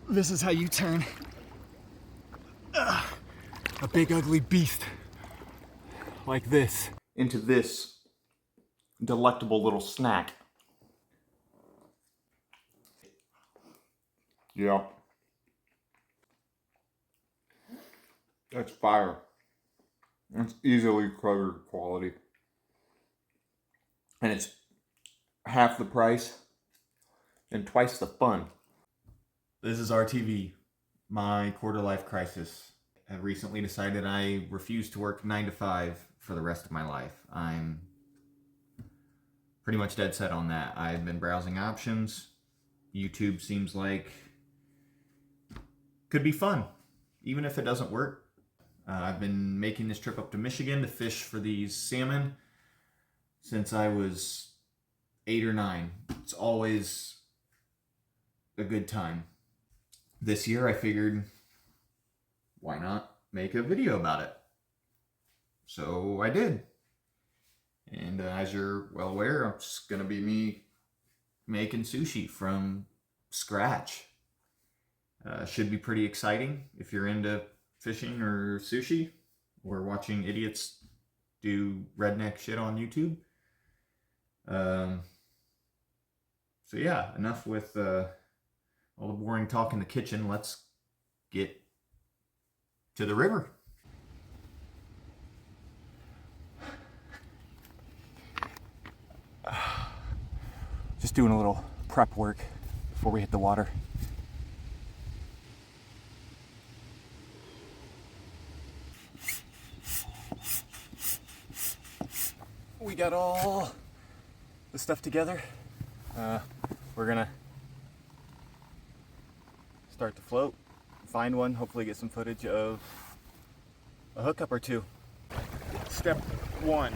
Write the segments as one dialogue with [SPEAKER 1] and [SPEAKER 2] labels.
[SPEAKER 1] This is how you turn a big ugly beast like this into this delectable little snack. Yeah. That's fire. It's easily Kroger quality. And it's half the price and twice the fun. This is RTV, my quarter life crisis. I recently decided I refuse to work 9 to 5 for the rest of my life. I'm pretty much dead set on that. I've been browsing options. YouTube seems like could be fun, even if it doesn't work. I've been making this trip up to Michigan to fish for these salmon since I was 8 or 9. It's always a good time. This year I figured, why not make a video about it? So I did. And as you're well aware, it's going to be me making sushi from scratch. Should be pretty exciting if you're into fishing or sushi or watching idiots do redneck shit on YouTube. So yeah, enough with all the boring talk in the kitchen. Let's get to the river. Just doing a little prep work before we hit the water. We got all the stuff together. We're gonna start to float, find one, hopefully get some footage of a hookup or two. Step 1,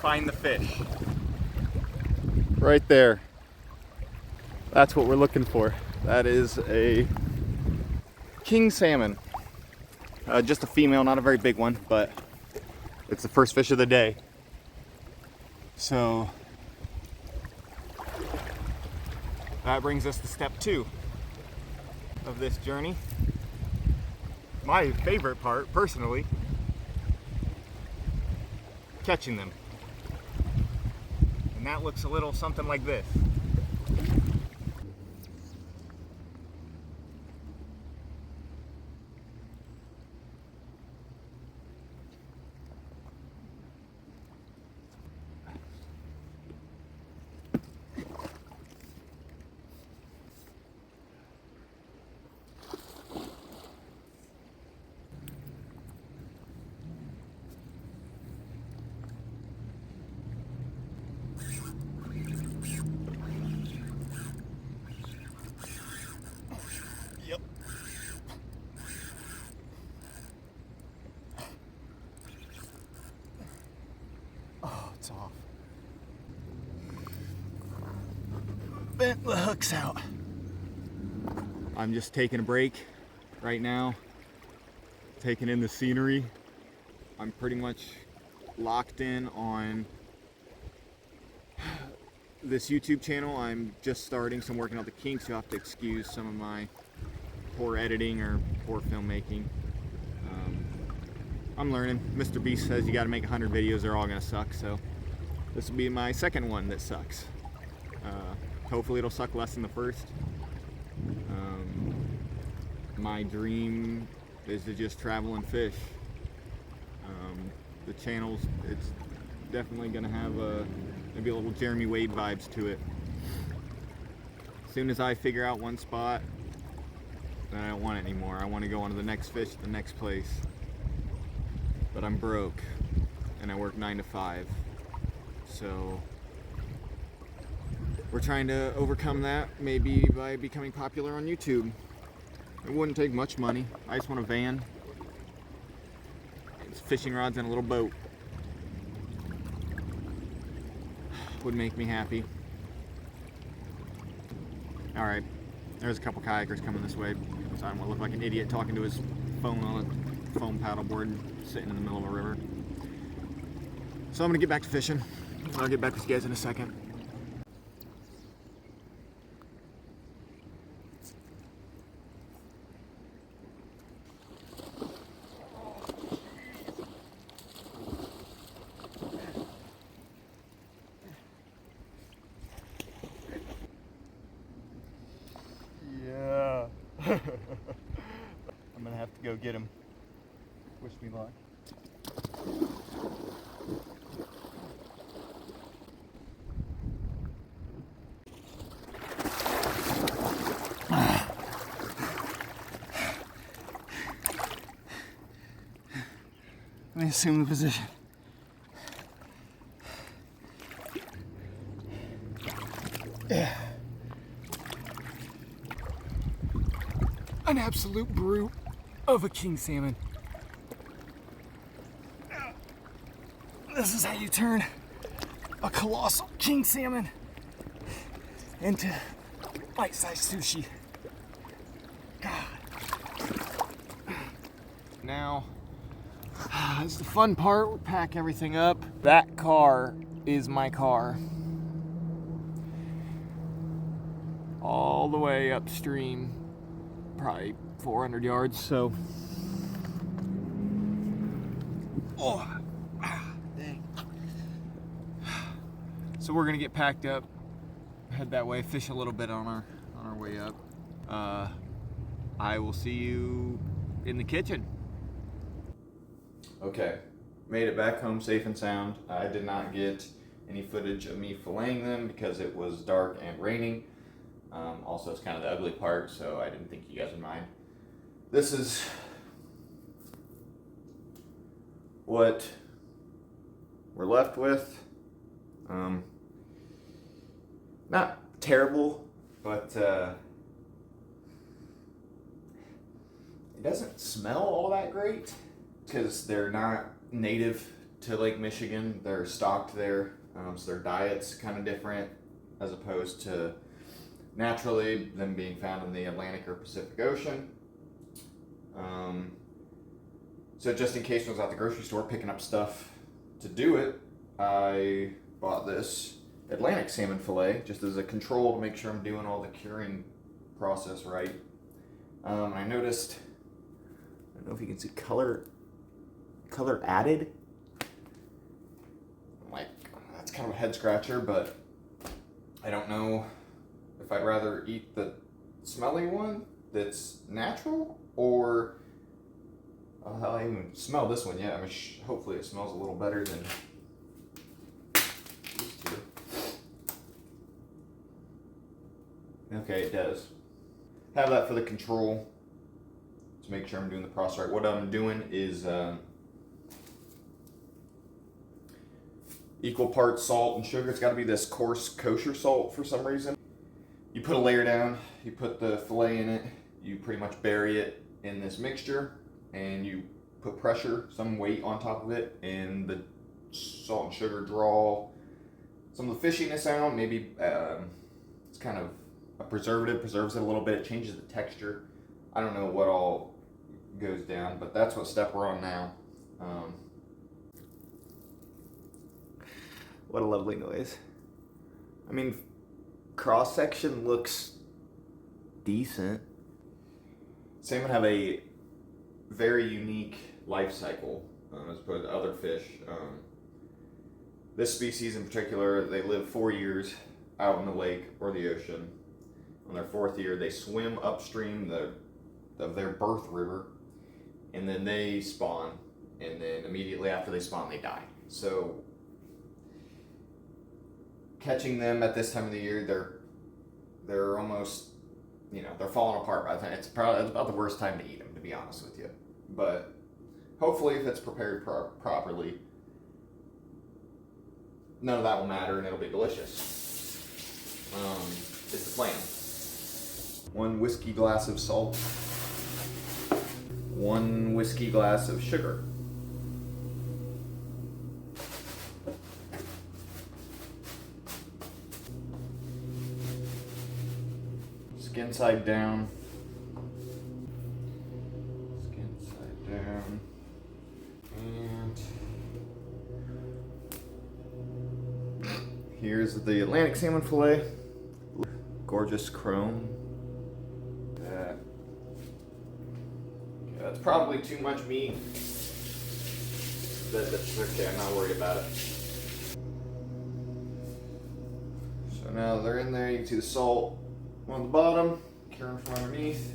[SPEAKER 1] find the fish. Right there. That's what we're looking for. That is a king salmon. Just a female, not a very big one, but it's the first fish of the day. So that brings us to step 2 of this journey. My favorite part, personally, catching them. And that looks a little something like this. Yep. Oh, it's off. Bent the hooks out. I'm just taking a break right now, taking in the scenery. I'm pretty much locked in on this YouTube channel. I'm just starting, so I'm working out the kinks. You'll have to excuse some of my poor editing or poor filmmaking. I'm learning. Mr. Beast says you gotta make 100 videos, they're all gonna suck, so this will be my second one that sucks. Hopefully it'll suck less than the first. My dream is to just travel and fish. The channel's, it's definitely gonna have maybe a little Jeremy Wade vibes to it. As soon as I figure out one spot, then I don't want it anymore. I want to go on to the next fish, the next place. But I'm broke, and I work 9 to 5. So we're trying to overcome that, maybe by becoming popular on YouTube. It wouldn't take much money. I just want a van, fishing rods, and a little boat. Would make me happy. All right, there's a couple kayakers coming this way, so I don't want to look like an idiot talking to his phone on a foam paddleboard sitting in the middle of a river. So I'm gonna get back to fishing. I'll get back with you guys in a second. go get him. Wish me luck.
[SPEAKER 2] Let me assume the position. Yeah. An absolute brute of a king salmon. This is how you turn a colossal king salmon into bite-sized sushi. God. Now, this is the fun part. We pack everything up. That car is my car. All the way upstream, probably 400 yards, so. Oh, dang. So we're gonna get packed up, head that way, fish a little bit on our way up. I will see you in the kitchen.
[SPEAKER 1] Okay, made it back home safe and sound. I did not get any footage of me filleting them because it was dark and raining. Also, it's kind of the ugly part, so I didn't think you guys would mind. This is what we're left with. Not terrible, but it doesn't smell all that great because they're not native to Lake Michigan. They're stocked there, so their diet's kind of different as opposed to naturally them being found in the Atlantic or Pacific Ocean. So just in case I was at the grocery store picking up stuff to do it, I bought this Atlantic salmon fillet just as a control to make sure I'm doing all the curing process right. I noticed, I don't know if you can see color added. Like, that's kind of a head scratcher, but I don't know if I'd rather eat the smelly one that's natural or I haven't even smelled this one yet. I mean, hopefully it smells a little better than these two. Okay, it does. Have that for the control to make sure I'm doing the process right. What I'm doing is equal parts salt and sugar. It's got to be this coarse kosher salt for some reason. You put a layer down, you put the fillet in it, you pretty much bury it in this mixture, and you put pressure, some weight on top of it, and the salt and sugar draw some of the fishiness out. Maybe it's kind of a preservative, preserves it a little bit, it changes the texture. I don't know what all goes down, but that's what step we're on now. What a lovely noise. I mean, cross section looks decent. Salmon have a very unique life cycle as opposed to other fish. This species in particular, they live 4 years out in the lake or the ocean. On their 4th year, they swim upstream of their birth river, and then they spawn, and then immediately after they spawn, they die. So catching them at this time of the year, they're almost, they're falling apart by the time. It's about the worst time to eat them, to be honest with you. But hopefully, if it's prepared properly, none of that will matter, and it'll be delicious. It's the plan. 1 whiskey glass of salt, 1 whiskey glass of sugar. Skin side down. Skin side down. And here's the Atlantic salmon fillet. Gorgeous chrome. Okay, that's probably too much meat. That's okay, I'm not worried about it. So now they're in there, you can see the salt on the bottom, curing from underneath.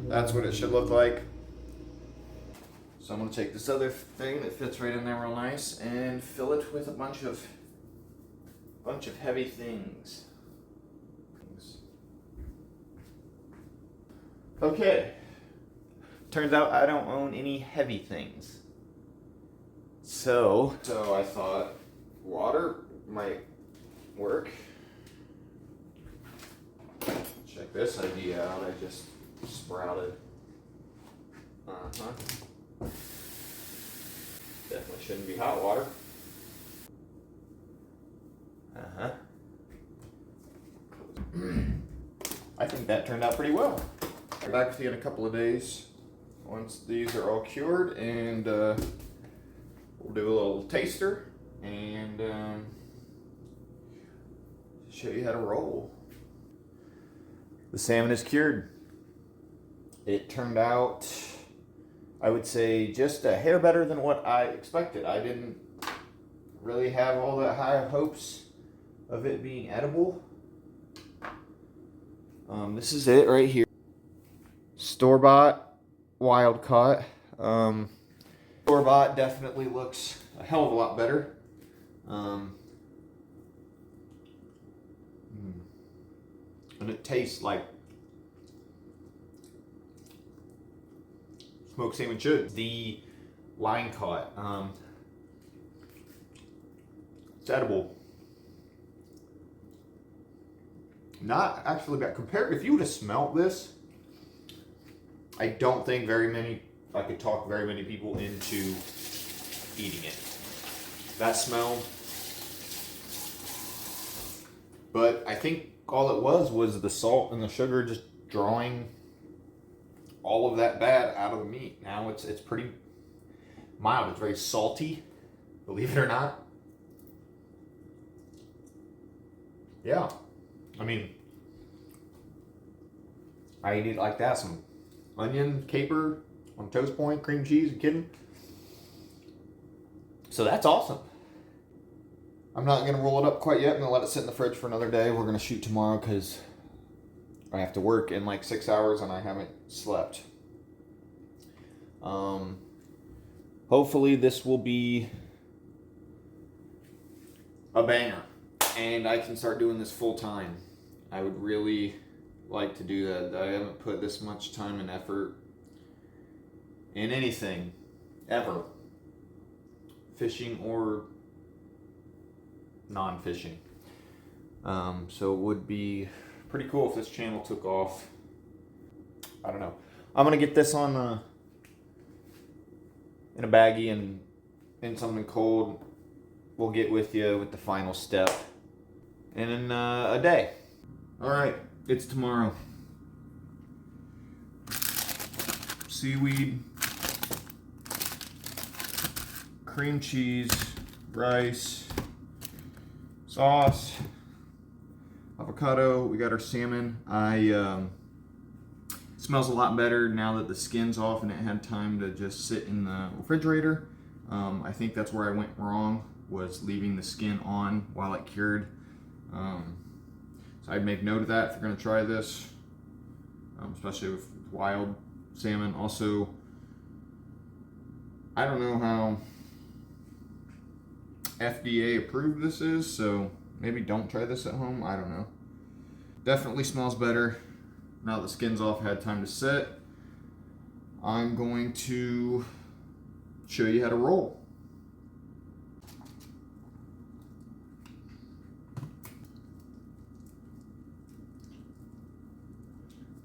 [SPEAKER 1] That's what it should look like. So I'm gonna take this other thing that fits right in there real nice and fill it with a bunch of heavy things. Okay. Turns out I don't own any heavy things. So I thought water might work. Check this idea out. I just sprouted. Definitely shouldn't be hot water. I think that turned out pretty well. I'll be back with you in a couple of days once these are all cured, and we'll do a little taster and show you how to roll. The salmon is cured. It turned out, I would say, just a hair better than what I expected. I didn't really have all that high hopes of it being edible. This is it right here. Store-bought, wild caught. Store-bought definitely looks a hell of a lot better. And it tastes like smoked salmon should. The line caught, it's edible. Not actually bad. Compared, if you would have smelt this, I don't think I could talk very many people into eating it. That smell. But I think all it was the salt and the sugar just drawing all of that bad out of the meat. Now it's pretty mild. It's very salty, believe it or not. Yeah. I mean, I eat it like that. Some onion, caper on toast point, cream cheese. You kidding? So that's awesome. I'm not going to roll it up quite yet. I'm going to let it sit in the fridge for another day. We're going to shoot tomorrow because I have to work in like 6 hours and I haven't slept. Hopefully this will be a banger and I can start doing this full time. I would really like to do that. I haven't put this much time and effort in anything ever, fishing or non-fishing. So it would be pretty cool if this channel took off. I don't know. I'm gonna get this on in a baggie and in something cold. We'll get with you with the final step in a day. All right, it's tomorrow. Seaweed, cream cheese, rice, sauce, avocado. We got our salmon. It smells a lot better now that the skin's off and it had time to just sit in the refrigerator. I think that's where I went wrong, was leaving the skin on while it cured. So I'd make note of that if you're gonna try this, especially with wild salmon. Also, I don't know how FDA approved this is, so maybe don't try this at home. I don't know. Definitely smells better now the skin's off, had time to set. I'm going to show you how to roll.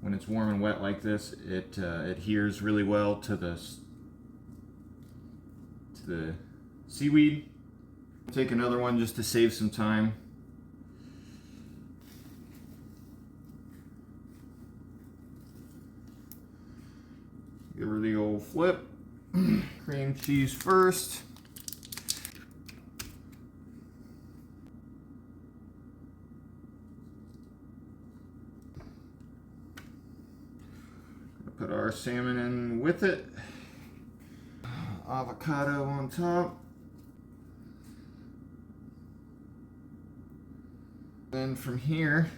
[SPEAKER 1] When it's warm and wet like this, it adheres really well to the seaweed. Take another one just to save some time. Give her the old flip. Cream cheese first. Put our salmon in with it. Avocado on top. Then from here,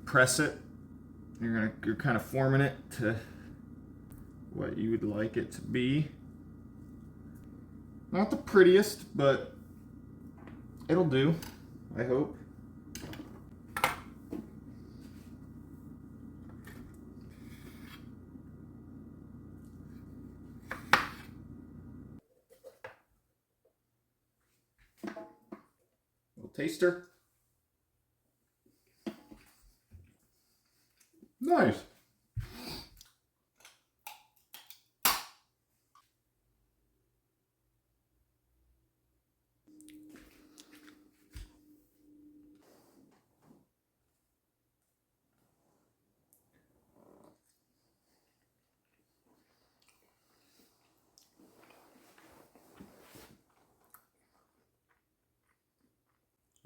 [SPEAKER 1] press it. You're kind of forming it to what you would like it to be. Not the prettiest, but it'll do, I hope. Little taster. Nice.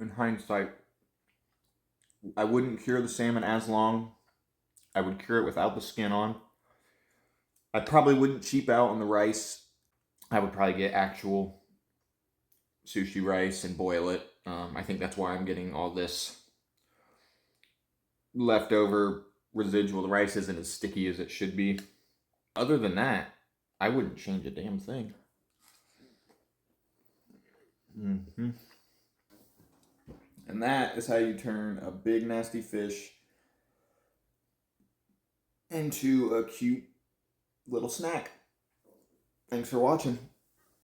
[SPEAKER 1] In hindsight, I wouldn't cure the salmon as long. I would cure it without the skin on. I probably wouldn't cheap out on the rice. I would probably get actual sushi rice and boil it. I think that's why I'm getting all this leftover residual. The rice isn't as sticky as it should be. Other than that, I wouldn't change a damn thing. Mm-hmm. And that is how you turn a big nasty fish into a cute little snack. Thanks for watching.